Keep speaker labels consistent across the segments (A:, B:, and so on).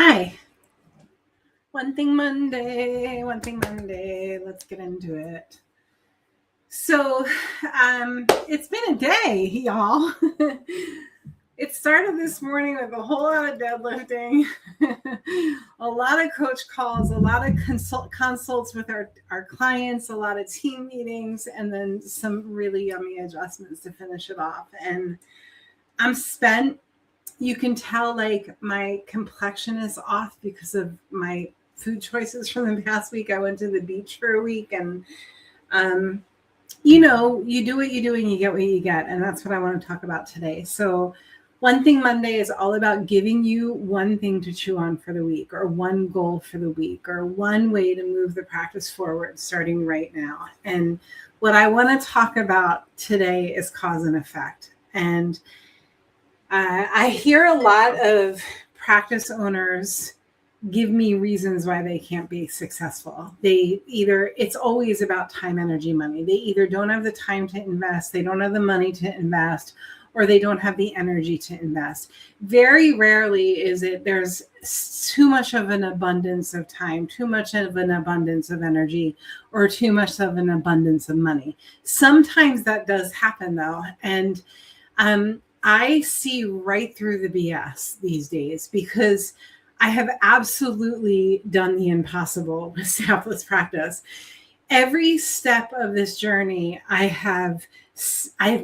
A: Hi. One Thing Monday. Let's get into it. So, it's been a day, y'all. It started this morning with a whole lot of deadlifting, a lot of coach calls, a lot of consults with our clients, a lot of team meetings, and then some really yummy adjustments to finish it off. And I'm spent. You can tell like my complexion is off because of my food choices from the past week. I went to the beach for a week, and you do what you do and you get what you get. And that's what I want to talk about today. So One Thing Monday is all about giving you one thing to chew on for the week, or one goal for the week, or one way to move the practice forward starting right now. And what I want to talk about today is cause and effect. And I hear a lot of practice owners give me reasons why they can't be successful. It's always about time, energy, money. They either don't have the time to invest, they don't have the money to invest, or they don't have the energy to invest. Very rarely is it there's too much of an abundance of time, too much of an abundance of energy, or too much of an abundance of money. Sometimes that does happen though. And I see right through the BS these days because I have absolutely done the impossible with staffless practice. Every step of this journey, I have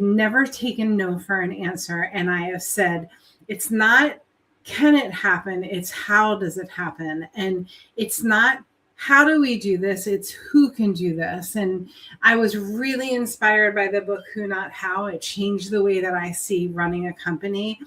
A: never taken no for an answer. And I have said, it's not, can it happen? It's how does it happen? And it's not, how do we do this? It's who can do this. And I was really inspired by the book, Who Not How. It changed the way that I see running a company.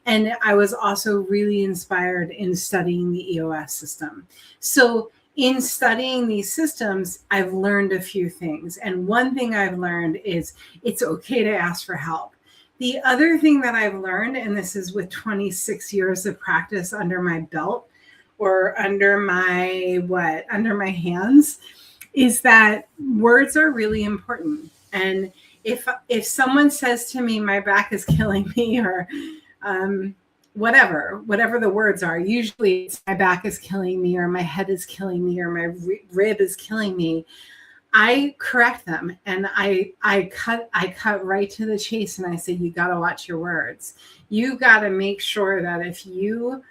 A: And I was also really inspired in studying the EOS system. So in studying these systems, I've learned a few things. And one thing I've learned is it's okay to ask for help. The other thing that I've learned, and this is with 26 years of practice under my belt, or under my hands, is that words are really important. And if someone says to me, my back is killing me, or whatever the words are, usually it's my back is killing me, or my head is killing me, or my rib is killing me, I correct them and I cut right to the chase, and I say, you got to watch your words. You got to make sure that if you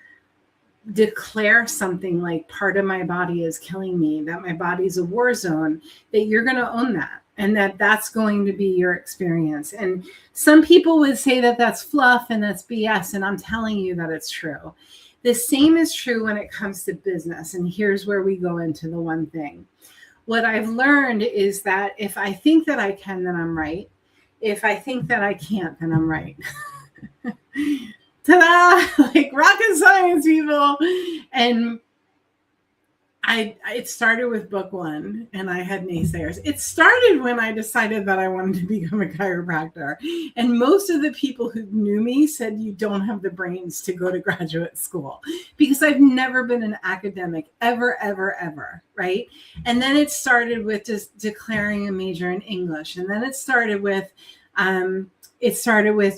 A: declare something like part of my body is killing me, that my body's a war zone, that you're going to own that, and that's going to be your experience. And some people would say that that's fluff and that's BS, and I'm telling you that it's true. The same is true when it comes to business. And here's where we go into the one thing. What I've learned is that if I think that I can, then I'm right. If I think that I can't, then I'm right. Ta-da! Like rocket science, people. And it started with book one, and I had naysayers. It started when I decided that I wanted to become a chiropractor. And most of the people who knew me said, you don't have the brains to go to graduate school, because I've never been an academic, ever, right? And then it started with just declaring a major in English. And then it started with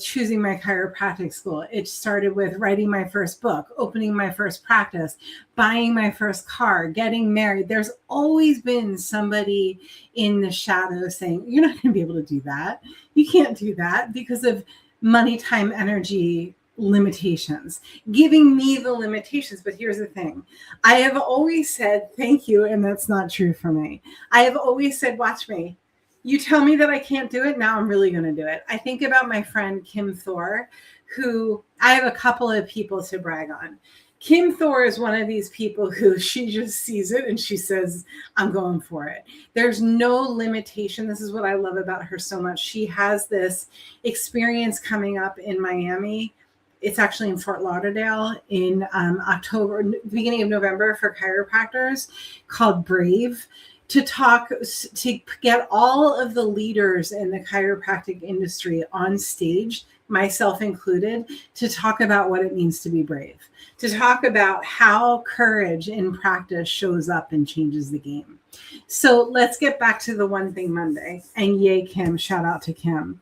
A: choosing my chiropractic school. It started with writing my first book, opening my first practice, buying my first car, getting married. There's always been somebody in the shadows saying, you're not going to be able to do that. You can't do that because of money, time, energy limitations, giving me the limitations. But here's the thing. I have always said, thank you. And that's not true for me. I have always said, watch me. You tell me that I can't do it, now I'm really going to do it. I think about my friend Kim Thor, who I have a couple of people to brag on. Kim Thor is one of these people who she just sees it and she says, I'm going for it. There's no limitation. This is what I love about her so much. She has this experience coming up in Miami. It's actually in Fort Lauderdale in October, beginning of November, for chiropractors, called Brave. To get all of the leaders in the chiropractic industry on stage, myself included, to talk about what it means to be brave, to talk about how courage in practice shows up and changes the game. So let's get back to the One Thing Monday. And yay, Kim, shout out to Kim.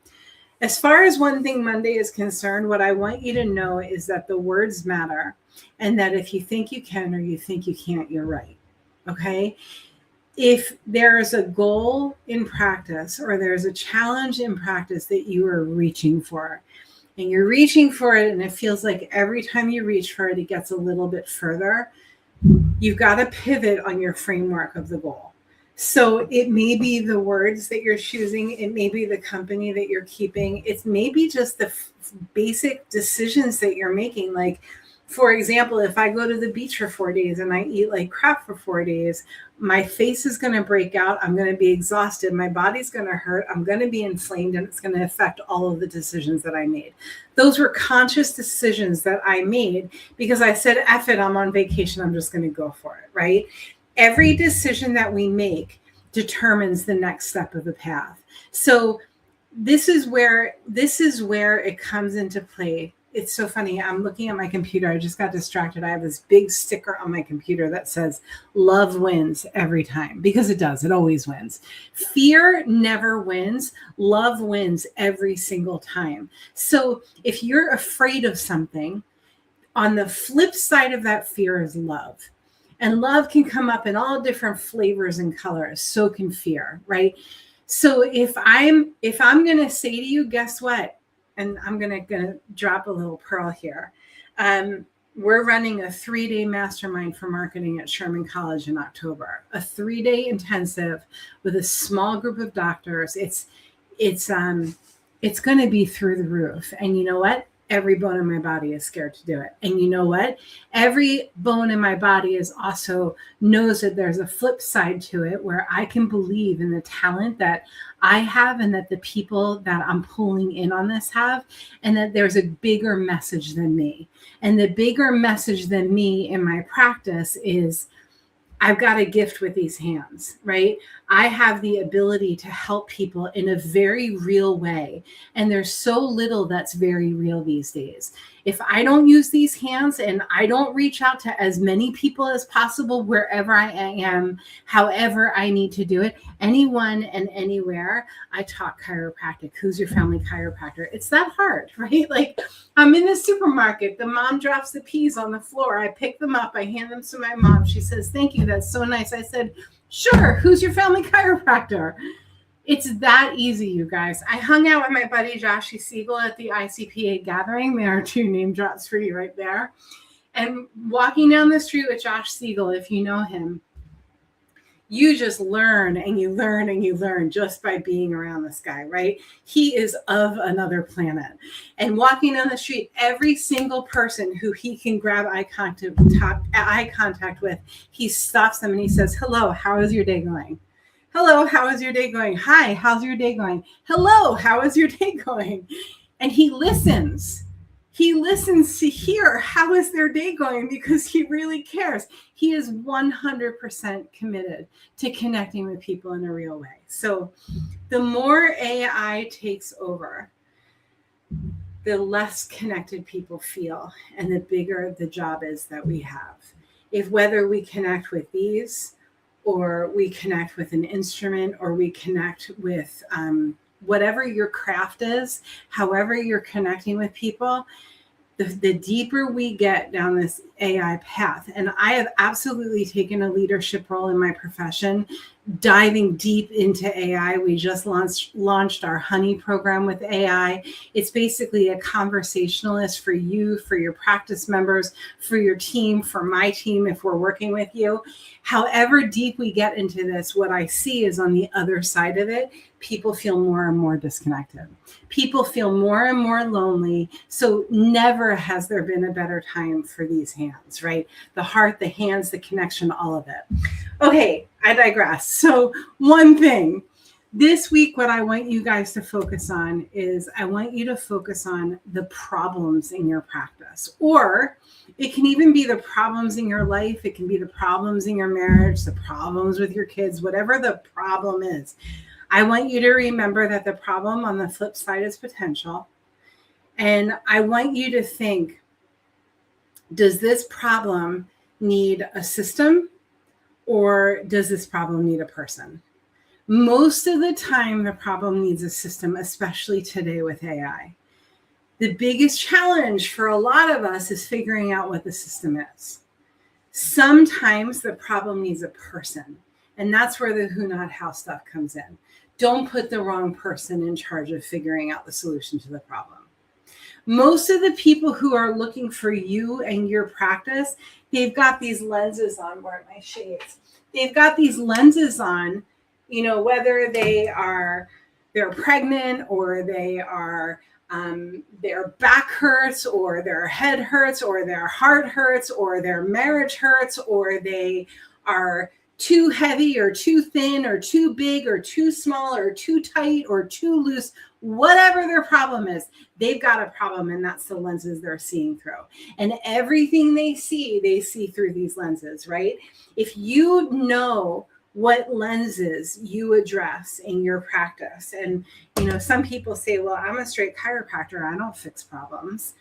A: As far as One Thing Monday is concerned, what I want you to know is that the words matter, and that if you think you can or you think you can't, you're right. Okay? If there's a goal in practice or there's a challenge in practice that you are reaching for, and you're reaching for it, and it feels like every time you reach for it, it gets a little bit further, you've got to pivot on your framework of the goal. So it may be the words that you're choosing. It may be the company that you're keeping. It's maybe just the basic decisions that you're making. Like, for example, if I go to the beach for 4 days and I eat like crap for 4 days, my face is going to break out. I'm going to be exhausted. My body's going to hurt. I'm going to be inflamed, and it's going to affect all of the decisions that I made. Those were conscious decisions that I made because I said, F it, I'm on vacation. I'm just going to go for it, right? Every decision that we make determines the next step of the path. So this is where it comes into play. It's so funny. I'm looking at my computer. I just got distracted. I have this big sticker on my computer that says love wins every time, because it does. It always wins. Fear never wins. Love wins every single time. So if you're afraid of something, on the flip side of that fear is love. And love can come up in all different flavors and colors. So can fear, right? So if I'm going to say to you, guess what? And I'm going to drop a little pearl here. We're running a 3-day mastermind for marketing at Sherman College in October, a 3-day intensive with a small group of doctors. It's going to be through the roof. And you know what? Every bone in my body is scared to do it. And you know what? Every bone in my body is also knows that there's a flip side to it where I can believe in the talent that I have and that the people that I'm pulling in on this have, and that there's a bigger message than me. And the bigger message than me in my practice is I've got a gift with these hands, right? I have the ability to help people in a very real way. And there's so little that's very real these days. If I don't use these hands and I don't reach out to as many people as possible wherever I am, however I need to do it, anyone and anywhere, I talk chiropractic. Who's your family chiropractor? It's that hard, right? Like, I'm in the supermarket. The mom drops the peas on the floor. I pick them up. I hand them to my mom. She says, thank you. That's so nice. I said, sure. Who's your family chiropractor? It's that easy, you guys. I hung out with my buddy Josh Siegel at the ICPA gathering. There are 2 name drops for you right there. And walking down the street with Josh Siegel, if you know him, you just learn and you learn and you learn just by being around this guy, right? He is of another planet. And walking down the street, every single person who he can grab eye contact with, he stops them and he says, hello, how is your day going? Hello, how is your day going? Hi, how's your day going? Hello, how is your day going? And he listens. He listens to hear how is their day going because he really cares. He is 100% committed to connecting with people in a real way. So the more AI takes over, the less connected people feel and the bigger the job is that we have. If whether we connect with these or we connect with an instrument or we connect with whatever your craft is, however you're connecting with people, the deeper we get down this AI path, and I have absolutely taken a leadership role in my profession, diving deep into AI. We just launched our Honey program with AI. It's basically a conversationalist for you, for your practice members, for your team, for my team, if we're working with you. However deep we get into this, what I see is on the other side of it, people feel more and more disconnected. People feel more and more lonely. So never has there been a better time for these hands, right? The heart, the hands, the connection, all of it. Okay, I digress. So one thing, this week, what I want you guys to focus on is I want you to focus on the problems in your practice, or it can even be the problems in your life. It can be the problems in your marriage, the problems with your kids, whatever the problem is. I want you to remember that the problem on the flip side is potential. And I want you to think, does this problem need a system or does this problem need a person? Most of the time, the problem needs a system, especially today with AI. The biggest challenge for a lot of us is figuring out what the system is. Sometimes the problem needs a person, and that's where the who, not how stuff comes in. Don't put the wrong person in charge of figuring out the solution to the problem. Most of the people who are looking for you and your practice, they've got these lenses on. Where are my shades? They've got these lenses on, whether they're pregnant, or their back hurts, or their head hurts, or their heart hurts, or their marriage hurts, or they are too heavy or too thin or too big or too small or too tight or too loose. Whatever their problem is, they've got a problem, and that's the lenses they're seeing through. And everything they see through these lenses, right? If you know what lenses you address in your practice, and some people say, well, I'm a straight chiropractor, I don't fix problems.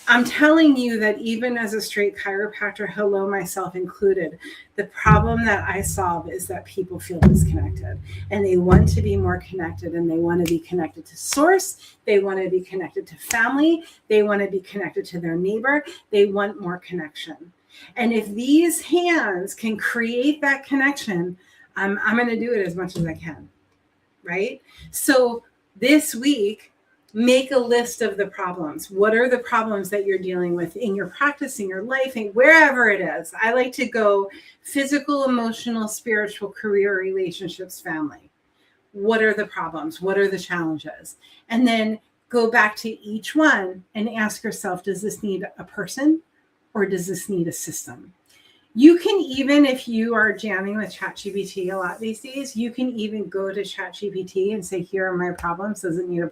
A: I'm telling you that even as a straight chiropractor, hello, myself included, the problem that I solve is that people feel disconnected, and they want to be more connected, and they want to be connected to source. They want to be connected to family. They want to be connected to their neighbor. They want more connection. And if these hands can create that connection, I'm going to do it as much as I can, right? So this week, make a list of the problems. What are the problems that you're dealing with in your practice, in your life, and wherever it is? I like to go physical, emotional, spiritual, career, relationships, family. What are the problems? What are the challenges? And then go back to each one and ask yourself, does this need a person, or does this need a system? You can even, if you are jamming with ChatGPT a lot these days, you can even go to ChatGPT and say, here are my problems. Does it need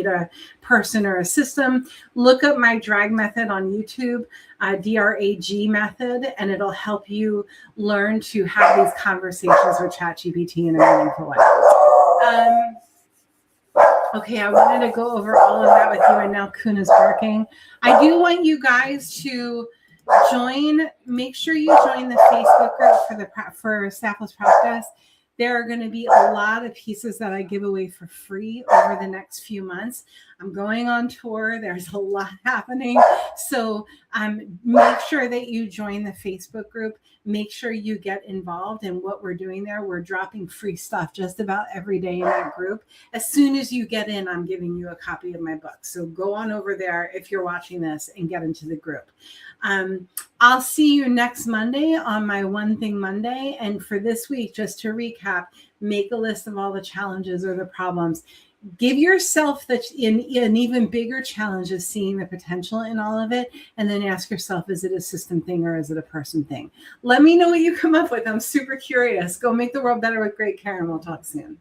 A: a person or a system? Look up my drag method on YouTube, DRAG method, and it'll help you learn to have these conversations with ChatGPT in a meaningful way. Okay, I wanted to go over all of that with you, and now Kuna's barking. I do want you guys to make sure you join the Facebook group for Staffless Practice. There are going to be a lot of pieces that I give away for free over the next few months. I'm going on tour. There's a lot happening. So make sure that you join the Facebook group. Make sure you get involved in what we're doing there. We're dropping free stuff just about every day in that group. As soon as you get in, I'm giving you a copy of my book. So go on over there if you're watching this and get into the group. I'll see you next Monday on my One Thing Monday. And for this week, just to recap, make a list of all the challenges or the problems. Give yourself an even bigger challenge of seeing the potential in all of it. And then ask yourself, is it a system thing or is it a person thing? Let me know what you come up with. I'm super curious. Go make the world better with great care, and we'll talk soon.